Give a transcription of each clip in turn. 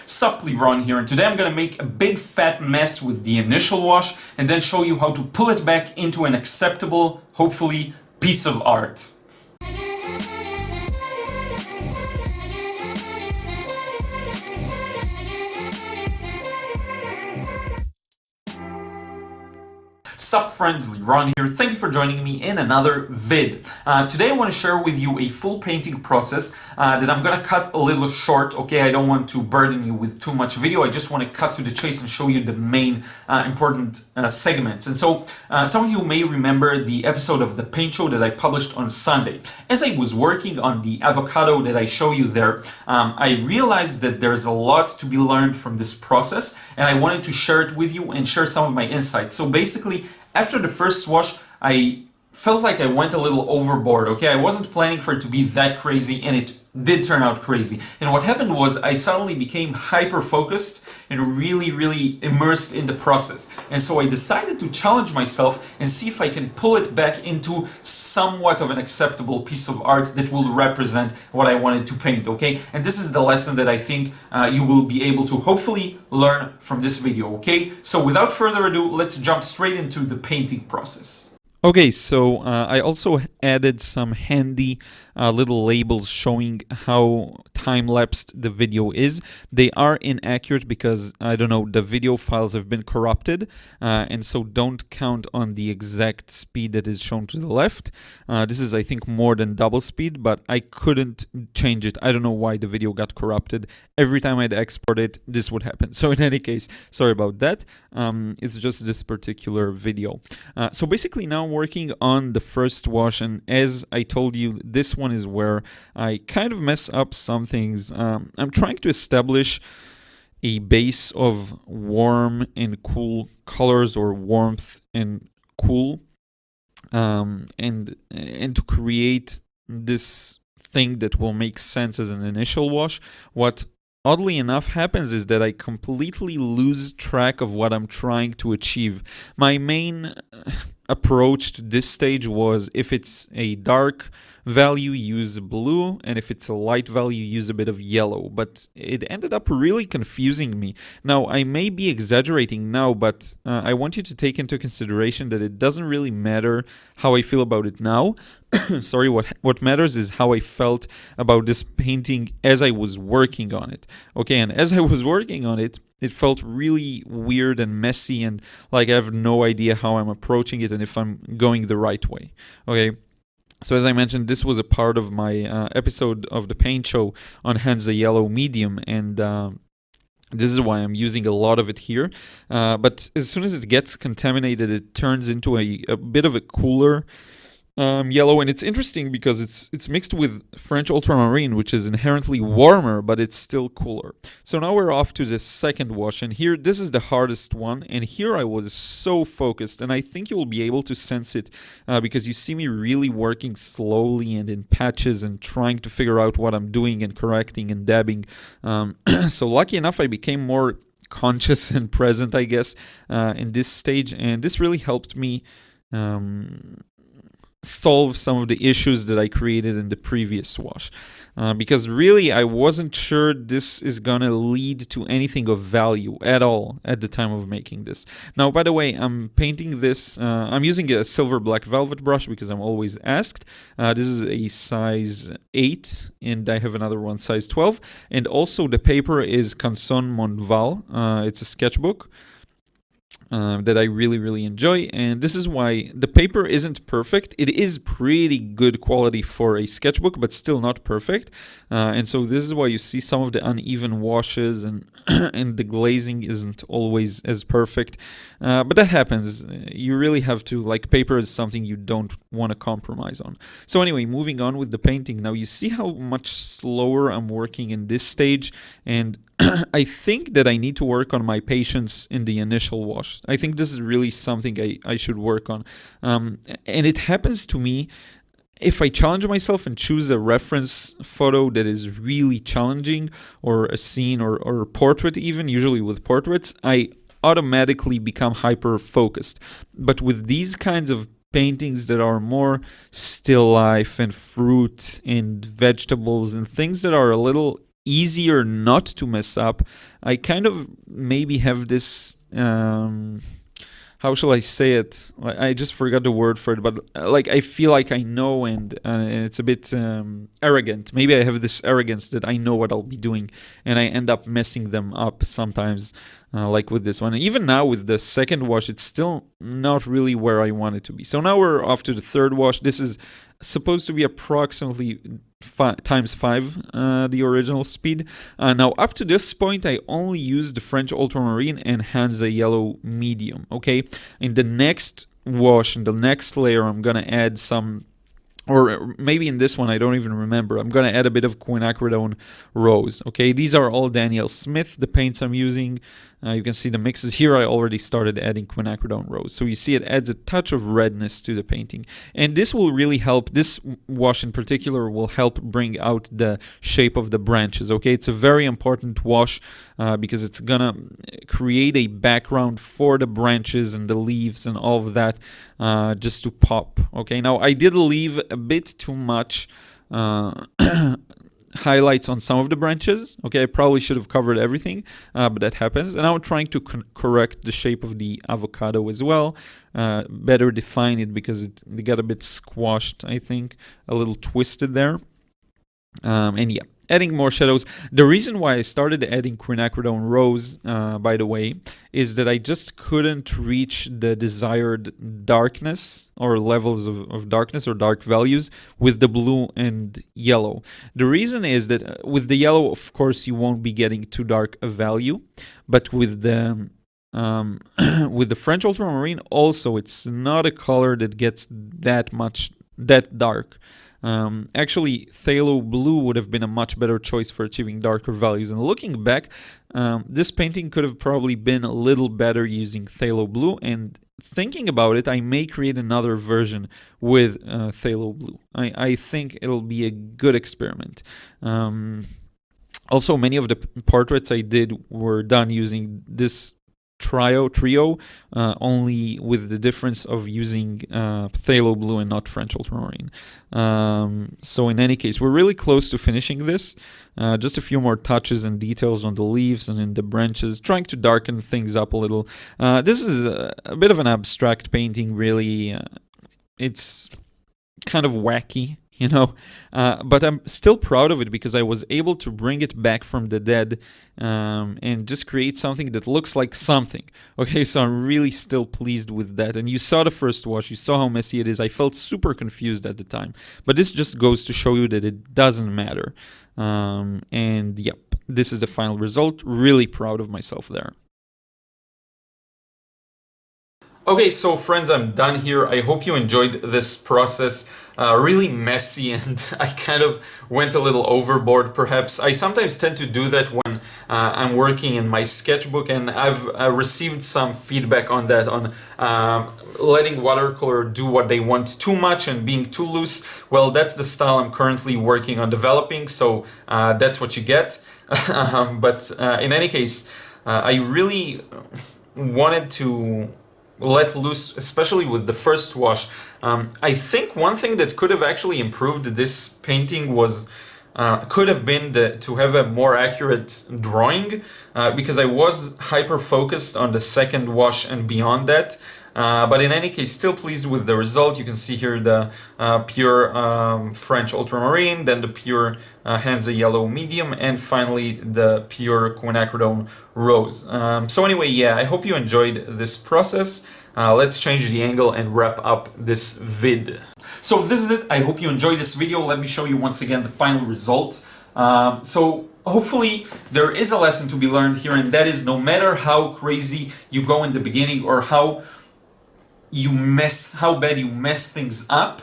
Sup, Liron here, and today I'm gonna make a big fat mess with the initial wash and then show you how to pull it back into an acceptable, hopefully, piece of art. Sup friends, Liron here. Thank you for joining me in another vid. Today I want to share with you a full painting process that I'm gonna cut a little short, okay? I don't want to burden you with too much video. I just want to cut to the chase and show you the main important segments. And so some of you may remember the episode of the paint show that I published on Sunday. As I was working on the avocado that I show you there, I realized that there's a lot to be learned from this process, and I wanted to share it with you and share some of my insights. So basically, after the first wash, I felt like I went a little overboard, okay? I wasn't planning for it to be that crazy, and it did turn out crazy. And what happened was I suddenly became hyper-focused and really immersed in the process. And so I decided to challenge myself and see if I can pull it back into somewhat of an acceptable piece of art that will represent what I wanted to paint, okay? And this is the lesson that I think you will be able to hopefully learn from this video, okay? So without further ado, let's jump straight into the painting process. Okay, so I also added some handy little labels showing how time-lapsed the video is. They are inaccurate because, I don't know, the video files have been corrupted, and so don't count on the exact speed that is shown to the left. This is, I think, more than double speed, but I couldn't change it. I don't know why the video got corrupted. Every time I'd export it, this would happen. So in any case, sorry about that. It's just this particular video. So basically now I'm working on the first wash, and as I told you, this one is where I kind of mess up some things. I'm trying to establish a base of warm and cool colors, or warmth and cool, and to create this thing that will make sense as an initial wash. What oddly enough happens is that I completely lose track of what I'm trying to achieve. My main approach to this stage was, if it's a dark value, use blue, and if it's a light value, use a bit of yellow. But it ended up really confusing me. Now, I may be exaggerating now, but I want you to take into consideration that it doesn't really matter how I feel about it now. Sorry, what matters is how I felt about this painting as I was working on it. Okay, and as I was working on it, it felt really weird and messy, and like I have no idea how I'm approaching it and if I'm going the right way. Okay. So as I mentioned, this was a part of my episode of the paint show on Hansa Yellow Medium, and this is why I'm using a lot of it here. But as soon as it gets contaminated, it turns into a bit of a cooler yellow, and it's interesting because it's mixed with French ultramarine, which is inherently warmer, but it's still cooler. So now we're off to the second wash, and here, this is the hardest one, and here I was so focused, and I think you'll be able to sense it because you see me really working slowly and in patches and trying to figure out what I'm doing and correcting and dabbing. So lucky enough, I became more conscious and present, I guess, in this stage, and this really helped me solve some of the issues that I created in the previous wash, because really I wasn't sure this is gonna lead to anything of value at all at the time of making this. Now, by the way, I'm painting this, I'm using a silver black velvet brush because I'm always asked. This is a size 8, and I have another one size 12, and also the paper is Canson Monval. It's a sketchbook that I really enjoy, and this is why the paper isn't perfect. It is pretty good quality for a sketchbook, but still not perfect, and so this is why you see some of the uneven washes, and and the glazing isn't always as perfect, but that happens. You really have to, like, paper is something you don't want to compromise on. So anyway, moving on with the painting. Now you see how much slower I'm working in this stage, and I think that I need to work on my patience in the initial wash. I think this is really something I should work on. And it happens to me if I challenge myself and choose a reference photo that is really challenging, or a scene, or a portrait even, usually with portraits, I automatically become hyper-focused. But with these kinds of paintings that are more still life and fruit and vegetables and things that are a little easier not to mess up, I kind of maybe have this how shall I say it? I just forgot the word for it, but like I feel like I know, and it's a bit arrogant. Maybe I have this arrogance that I know what I'll be doing, and I end up messing them up sometimes, like with this one. And even now with the second wash, it's still not really where I want it to be. So now we're off to the third wash. This is supposed to be approximately times 5 the original speed. Now up to this point I only used the French ultramarine and Hansa yellow medium. Okay, in the next wash, in the next layer, I'm gonna add some, or maybe in this one, I don't even remember, I'm going to add a bit of quinacridone rose. Okay, these are all Daniel Smith, the paints I'm using. You can see the mixes here. I already started adding quinacridone rose. So you see it adds a touch of redness to the painting. And this will really help, this wash in particular will help bring out the shape of the branches. Okay, it's a very important wash because it's going to create a background for the branches and the leaves and all of that just to pop. Okay, now I did leave a bit too much highlights on some of the branches. Okay, I probably should have covered everything, but that happens. And now I'm trying to correct the shape of the avocado as well, better define it because they got a bit squashed, I think, a little twisted there. And yeah, adding more shadows. The reason why I started adding quinacridone rose, by the way, is that I just couldn't reach the desired darkness or levels of darkness or dark values with the blue and yellow. The reason is that with the yellow, of course, you won't be getting too dark a value, but with the with the French ultramarine, also, it's not a color that gets that dark. Actually, phthalo blue would have been a much better choice for achieving darker values. And looking back, this painting could have probably been a little better using phthalo blue. And thinking about it, I may create another version with phthalo blue. I think it'll be a good experiment. Also, many of the portraits I did were done using this trio, only with the difference of using phthalo blue and not French ultramarine. So in any case, we're really close to finishing this. Just a few more touches and details on the leaves and in the branches, trying to darken things up a little. This is a bit of an abstract painting, really. It's kind of wacky, you know, but I'm still proud of it because I was able to bring it back from the dead and just create something that looks like something. Okay, so I'm really still pleased with that. And you saw the first wash, you saw how messy it is. I felt super confused at the time, but this just goes to show you that it doesn't matter. And yep, this is the final result. Really proud of myself there. Okay, so friends, I'm done here. I hope you enjoyed this process. Really messy, and I kind of went a little overboard perhaps. I sometimes tend to do that when I'm working in my sketchbook, and I've received some feedback on that, on letting watercolor do what they want too much and being too loose. Well, that's the style I'm currently working on developing, so that's what you get. But in any case, I really wanted to let loose, especially with the first wash. I think one thing that could have actually improved this painting was could have been to have a more accurate drawing, because I was hyper focused on the second wash and beyond that. But in any case, still pleased with the result. You can see here the pure French ultramarine, then the pure Hansa yellow medium, and finally the pure quinacridone rose. So anyway, yeah, I hope you enjoyed this process. Let's change the angle and wrap up this vid. So this is it. I hope you enjoyed this video. Let me show you once again the final result. So hopefully there is a lesson to be learned here, and that is no matter how crazy you go in the beginning or how bad you mess things up,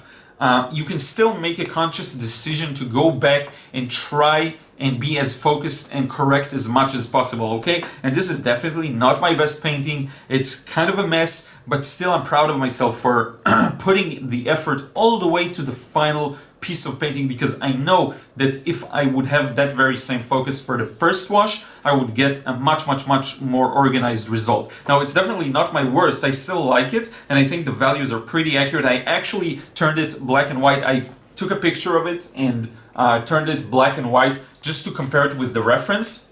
you can still make a conscious decision to go back and try and be as focused and correct as much as possible, okay? And this is definitely not my best painting. It's kind of a mess, but still I'm proud of myself for putting the effort all the way to the final piece of painting, because I know that if I would have that very same focus for the first wash, I would get a much more organized result. Now, it's definitely not my worst. I still like it, and I think the values are pretty accurate. I actually turned it black and white. I took a picture of it and turned it black and white just to compare it with the reference.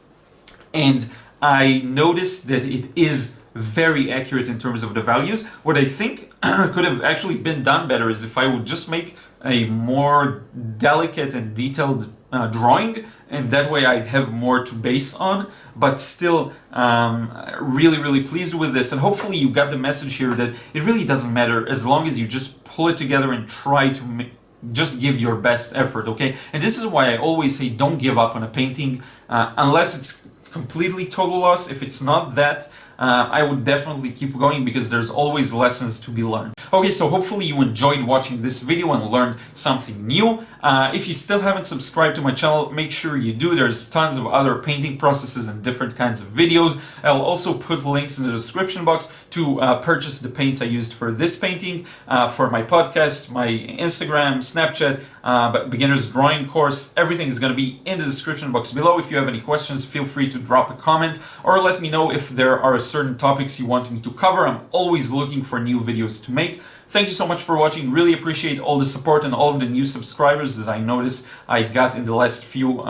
And I noticed that it is very accurate in terms of the values. What I think could have actually been done better is if I would just make a more delicate and detailed drawing, and that way I'd have more to base on. But still, really pleased with this, and hopefully you got the message here that it really doesn't matter as long as you just pull it together and try to just give your best effort, okay? And this is why I always say don't give up on a painting unless it's completely total loss. If it's not that, I would definitely keep going because there's always lessons to be learned. Okay, so hopefully you enjoyed watching this video and learned something new. If you still haven't subscribed to my channel, make sure you do. There's tons of other painting processes and different kinds of videos. I'll also put links in the description box to purchase the paints I used for this painting, for my podcast, my Instagram, Snapchat, beginner's drawing course. Everything is going to be in the description box below. If you have any questions, feel free to drop a comment or let me know if there are certain topics you want me to cover. I'm always looking for new videos to make. Thank you so much for watching. Really appreciate all the support and all of the new subscribers that I noticed I got in the last few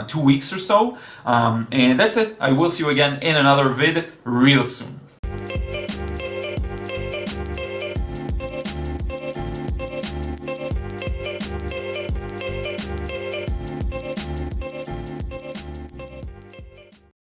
2 weeks or so. And that's it. I will see you again in another vid real soon.